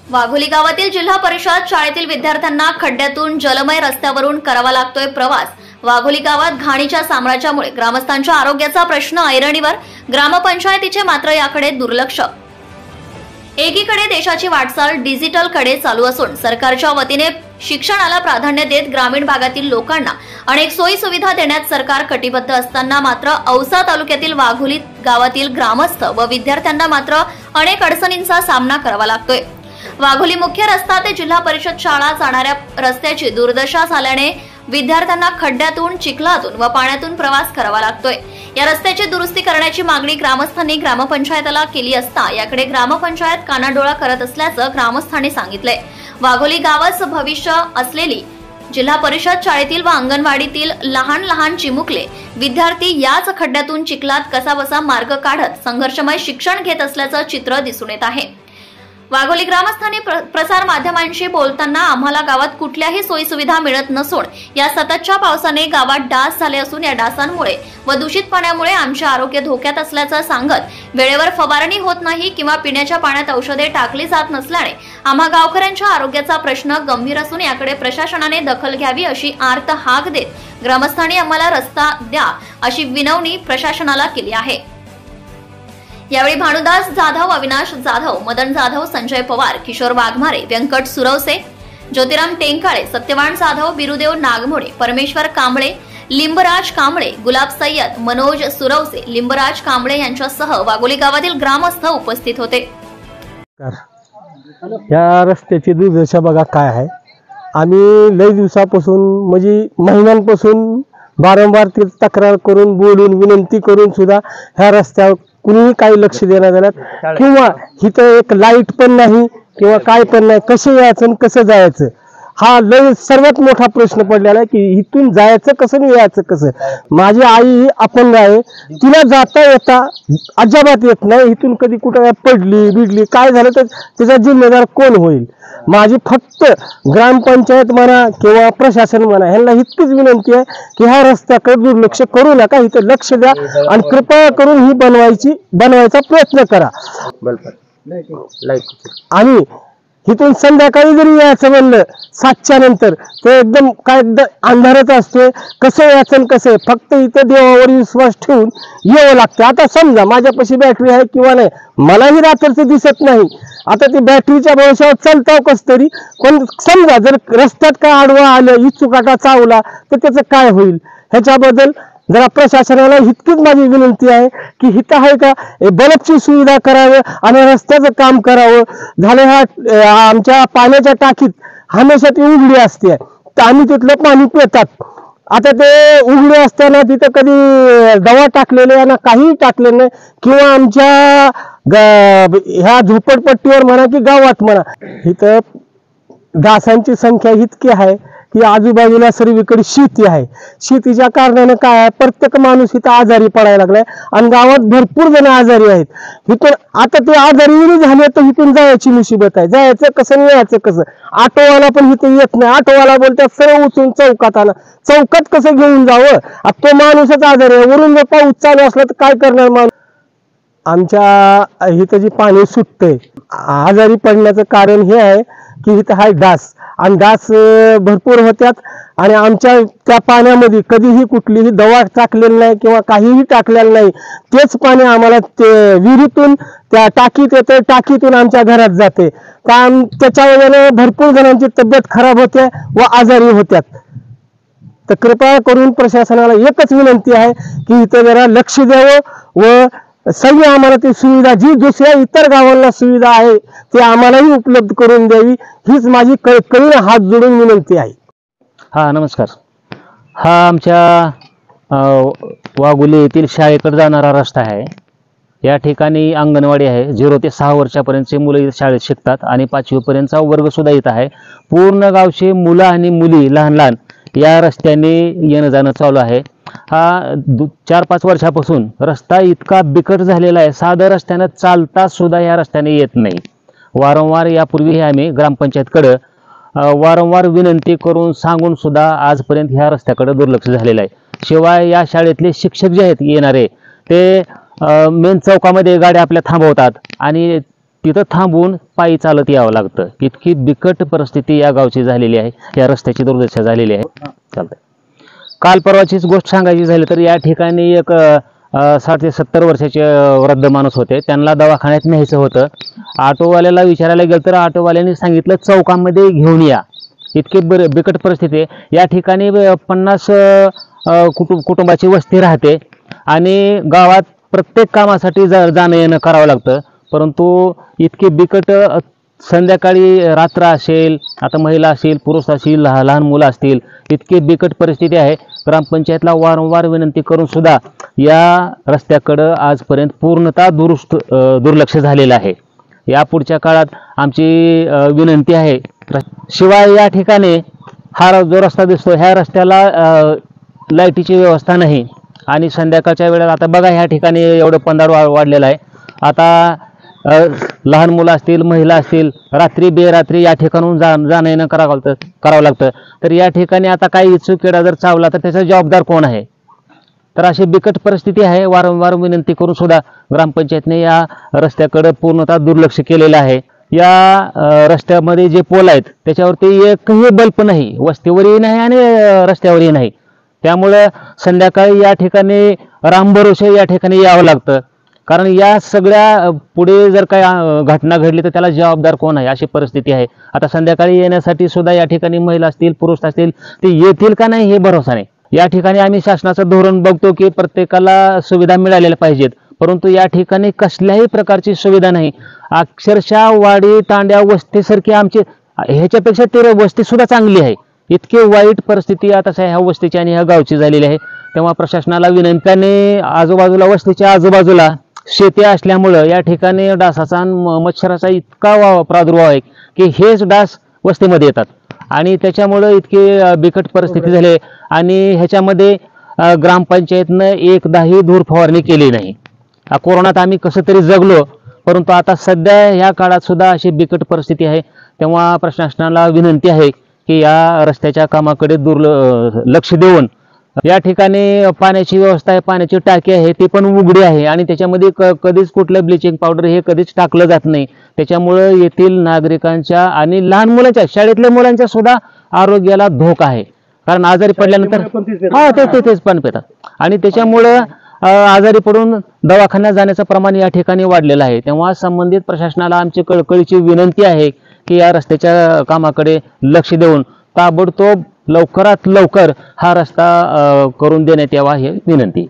वाघोली गावातील जिल्हा परिषद शाळेतील विद्यार्थ्यांना खड्ड्यातून जलमय रस्त्यावरून करावा लागतोय प्रवास। वाघोली गावात घाणीच्या साम्राज्यामुळे ग्रामस्थांच्या आरोग्याचा प्रश्न ऐरणीवर, ग्रामपंचायतीचे मात्र याकडे दुर्लक्ष। एकीकडे देशाची वाटचाल डिजिटल कडे चालू असून सरकारच्या वतीने शिक्षणाला प्राधान्य देत ग्रामीण भागातील लोकांना अनेक सोयी सुविधा देण्यात सरकार कटिबद्ध असताना मात्र औसा तालुक्यातील वाघोली गावातील ग्रामस्थ व विद्यार्थ्यांना मात्र अनेक अडचणींचा सामना करावा लागतोय। वाघोली मुख्य रस्ता ते जिल्हा परिषद शाळा जाणाऱ्या रस्त्याची दुर्दशा झाल्याने विद्यार्थ्यांना खड्ड्यातून, चिखलातून व पाण्यातून प्रवास करावा लागतोय। या रस्त्याची दुरुस्ती करण्याची मागणी ग्रामस्थांनी ग्रामपंचायतीला केली असता याकडे ग्रामपंचायत कानाडोळा करत असल्याचं ग्रामस्थांनी सांगितलंय। वाघोली गावाचं भविष्य असलेली जिल्हा परिषद शाळेतील व अंगणवाडीतील लहान लहान चिमुकले विद्यार्थी याच खड्ड्यातून चिखलात कसाबसा मार्ग काढत संघर्षमय शिक्षण घेत असल्याचं चित्र दिसून येत आहे। वाघोली ग्रामस्थांनी प्रसार माध्यमांशी बोलताना आम्हाला गावात कुठल्याही सोयी सुविधा मिळत नसून या सततच्या पावसाने गावात डास झाले असून या डासांमुळे व दूषित पाण्यामुळे आमचे आरोग्य धोक्यात असल्याचं सांगत वेळेवर फवारणी होत नाही किंवा पिण्याच्या पाण्यात औषधे टाकली जात नसल्याने आम्हा गावकऱ्यांच्या आरोग्याचा प्रश्न गंभीर असून याकडे प्रशासनाने दखल घ्यावी अशी आर्त हाक देत ग्रामस्थांनी आम्हाला रस्ता द्या अशी विनवणी प्रशासनाला केली आहे। यावेळी भानुदास जाधव, अविनाश जाधव, मदन जाधव, संजय पवार, किशोर वाघमारे, व्यंकट सुरवसे, ज्योतिराम टेंकाळे, सत्यवान जाधव, बिरुदेव नागमोडे, परमेश्वर कांबळे, लिंबराज कांबळे, गुलाब सय्यद, मनोज सुरवसे, लिंबराज कांबळे यांच्यासह वाघोली गावातील ग्रामस्थ उपस्थित होते। या रस्त्याची दुर्दशा बघा काय आहे। आम्ही लई दिवसापासून म्हणजे महिन्यांपासून वारंवार तक्रार करून, बोलून, विनंती करून सुद्धा ह्या रस्त्यावर कुणीही काही लक्ष देण्यात आलं किंवा इथं एक लाईट पण नाही किंवा काय पण नाही। कसं यायचं कसं जायचं हा लय सर्वात मोठा प्रश्न पडलेला आहे की इथून जायचं कसं आणि यायचं कसं। माझी आई ही अपंग आहे, तिला जाता येता अजिबात येत नाही। इथून कधी कुठं पडली बिडली काय झालं तर त्याचा जिम्मेदार कोण होईल। माझी फक्त ग्रामपंचायत म्हणा किंवा प्रशासन म्हणा ह्यांना इतकीच विनंती आहे की ह्या रस्त्याकडे दुर्लक्ष करू नका, इथं लक्ष द्या आणि कृपया करून ही बनवायचा प्रयत्न करा। आणि इथून संध्याकाळी जरी यायचं म्हणलं 7च्या नंतर ते एकदम काय अंधारच असते। कसं यायचं कसं फक्त इथं देवावर विश्वास ठेवून यावं लागतं। आता समजा माझ्यापाशी बॅटरी आहे किंवा नाही, मलाही रात्रीचं दिसत नाही। आता ती बॅटरीच्या भरोशावर चालताव कस तरी, पण समजा जर रस्त्यात काय आडवा आलं, इचुकाटा चावला तर त्याचं काय होईल ह्याच्याबद्दल जरा प्रशासनाला इतकीच माझी विनंती आहे की हिथं आहे का बल्बची सुविधा करावी आणि रस्त्याचं काम करावं। झाले ह्या आमच्या पाण्याच्या टाकीत हमेशा ती उघडी असते तर आम्ही तिथलं पाणी पितात। आता ते उघडे असताना तिथं कधी दवा टाकलेले ना काही टाकले नाही किंवा आमच्या ह्या झोपडपट्टीवर म्हणा की गावात म्हणा इथं डासांची संख्या इतकी आहे की आजूबाजूला सर्वीकडे शेती आहे। शेतीच्या कारणाने काय आहे प्रत्येक माणूस इथं आजारी पडायला लागलाय आणि गावात भरपूर जण आजारी आहेत। इथून आता ते आजारी झाले तर इथून जायची मुसीबत आहे। जायचं कसं यायचं कसं। ऑटोवाला पण इथं येत नाही, ऑटोवाला बोलतात सरळ उचलून चौकात आला, चौकात कसं घेऊन जावं। तो माणूसच आजारी आहे, वरून जर पाऊस चालू असला तर काय करणार माणूस। आमच्या इथं जी पाणी सुटतंय आजारी पडण्याचं कारण हे आहे की इथं हाय डास आणि डास भरपूर होत्यात आणि आमच्या त्या पाण्यामध्ये कधीही कुठलीही दवा टाकलेली नाही किंवा काहीही टाकलेलं नाही। तेच पाणी आम्हाला ते विहिरीतून त्या टाकीत येते, टाकीतून आमच्या घरात जाते। त्याच्या वजने भरपूर जणांची तब्येत खराब होते व आजारी होत्यात। तर कृपया करून प्रशासनाला एकच विनंती आहे की इथं जरा लक्ष द्यावं व सगळी आम्हाला ती सुविधा जी दुसऱ्या इतर गावांना सुविधा आहे ती आम्हालाही उपलब्ध करून द्यावी हीच माझी कळकळीने हात जोडून विनंती आहे। हा नमस्कार। हा आमच्या वाघोली येथील शाळेकडे जाणारा रस्ता आहे। या ठिकाणी अंगणवाडी आहे। 0 ते 6 वर्षापर्यंतचे मुलं इथे शाळेत शिकतात आणि 5वी पर्यंतचा वर्ग सुद्धा इथं आहे। पूर्ण गावचे मुलं आणि मुली लहान लहान या रस्त्याने येणं जाणं चालू आहे। हा 4-5 वर्षापासून रस्ता इतका बिकट झालेला आहे, साध्या रस्त्याने चालता सुद्धा या रस्त्याने येत नाही। वारंवार यापूर्वी आम्ही ग्रामपंचायतकडे वारंवार विनंती करून सांगून सुद्धा आजपर्यंत ह्या रस्त्याकडे दुर्लक्ष झालेलं आहे। शिवाय या शाळेतले शिक्षक जे आहेत येणारे ते मेन चौकामध्ये गाड्या आपल्या थांबवतात आणि तिथं थांबून पायी चालत यावं लागतं. इतकी बिकट परिस्थिती या गावची झालेली आहे, या रस्त्याची दुर्दशा झालेली आहे. चालतंय. काल परवाचीच गोष्ट सांगायची झाली तर या ठिकाणी एक 60 ते 70 वर्षाचे वृद्ध माणूस होते. त्यांना दवाखान्यात न्यायचं होतं. ऑटोवाल्याला विचारायला गेलं तर ऑटोवाल्याने सांगितलं चौकामध्ये घेऊन या. इतकी बिकट परिस्थिती आहे. या ठिकाणी 50 कुटुंबाची वस्ती राहते आणि गावात प्रत्येक कामासाठी जाणं येणं करावं लागतं. परंतु इतकी बिकट संध्याकाळी रात्र असेल, आता महिला असतील, पुरुष असतील, लहान मुलं असतील, इतकी बिकट परिस्थिती आहे. ग्रामपंचायतला वारंवार विनंती करून सुद्धा या रस्त्याकडं आजपर्यंत पूर्णतः दुर्लक्ष झालेलं आहे. या पुढच्या काळात आमची विनंती आहे. शिवाय या ठिकाणी हा जो रस्ता दिसतो ह्या रस्त्याला लाईटीची व्यवस्था नाही आणि संध्याकाळच्या वेळेला आता बघा ह्या ठिकाणी एवढं पंधार वाढलेलं आहे. आता लहान मुलं असतील, महिला असतील, रात्री बेरात्री या ठिकाणून जाणं येणं करावं लागतं. तर या ठिकाणी आता काही इचुकीडा जर चावला तर त्याचा जबाबदार कोण आहे? तर अशी बिकट परिस्थिती आहे. वारंवार विनंती करून सुद्धा ग्रामपंचायतने या रस्त्याकडे पूर्णतः दुर्लक्ष केलेलं आहे. या रस्त्यामध्ये जे पोल आहेत त्याच्यावरती एकही बल्ब नाही, वस्तीवरही नाही आणि रस्त्यावरही नाही. त्यामुळं संध्याकाळी या ठिकाणी रामभरोसे या ठिकाणी यावं लागतं. कारण या सगळ्या पुढे जर काही घटना घडली तर त्याला जबाबदार कोण आहे अशी परिस्थिती आहे. आता संध्याकाळी येण्यासाठी सुद्धा या ठिकाणी महिला असतील, पुरुष असतील, ते येतील का नाही हे भरोसा नाही. या ठिकाणी आम्ही शासनाचं धोरण बघतो की प्रत्येकाला सुविधा मिळालेल्या पाहिजेत, परंतु या ठिकाणी कसल्याही प्रकारची सुविधा नाही. अक्षरशः वाडी तांड्या वस्तीसारखी आमची, ह्याच्यापेक्षा ती वस्ती सुद्धा चांगली आहे. इतकी वाईट परिस्थिती आता ह्या वस्तीची आणि ह्या गावची झालेली आहे. तेव्हा प्रशासनाला विनंत्याने आजूबाजूला वस्तीच्या आजूबाजूला शेती असल्यामुळं या ठिकाणी डासाचा आणि मच्छराचा इतका प्रादुर्भाव आहे की हेच डास वस्तीमध्ये येतात आणि त्याच्यामुळं इतकी बिकट परिस्थिती झाली. आणि ह्याच्यामध्ये ग्रामपंचायतनं एकदाही धूर फवारणी केली नाही. कोरोनात आम्ही कसं तरी जगलो, परंतु आता सध्या ह्या काळात सुद्धा अशी बिकट परिस्थिती आहे. तेव्हा प्रशासनाला विनंती आहे की या रस्त्याच्या कामाकडे लक्ष देऊन या ठिकाणी पाण्याची व्यवस्था आहे, पाण्याची टाकी आहे, ती पण उघडी आहे आणि त्याच्यामध्ये कधीच कुठलं ब्लिचिंग पावडर हे कधीच टाकलं जात नाही. त्याच्यामुळं येथील नागरिकांच्या आणि लहान मुलांच्या, शाळेतल्या मुलांच्या सुद्धा आरोग्याला धोका आहे. कारण आजारी पडल्यानंतर तेच पाणी पितात आणि त्याच्यामुळं आजारी पडून दवाखान्यात जाण्याचं प्रमाण या ठिकाणी वाढलेलं आहे. तेव्हा संबंधित प्रशासनाला आमची कळकळीची विनंती आहे की या रस्त्याच्या कामाकडे लक्ष देऊन ताबडतोब लवकरात लवकर हा रस्ता करून देण्यात यावा ही विनंती.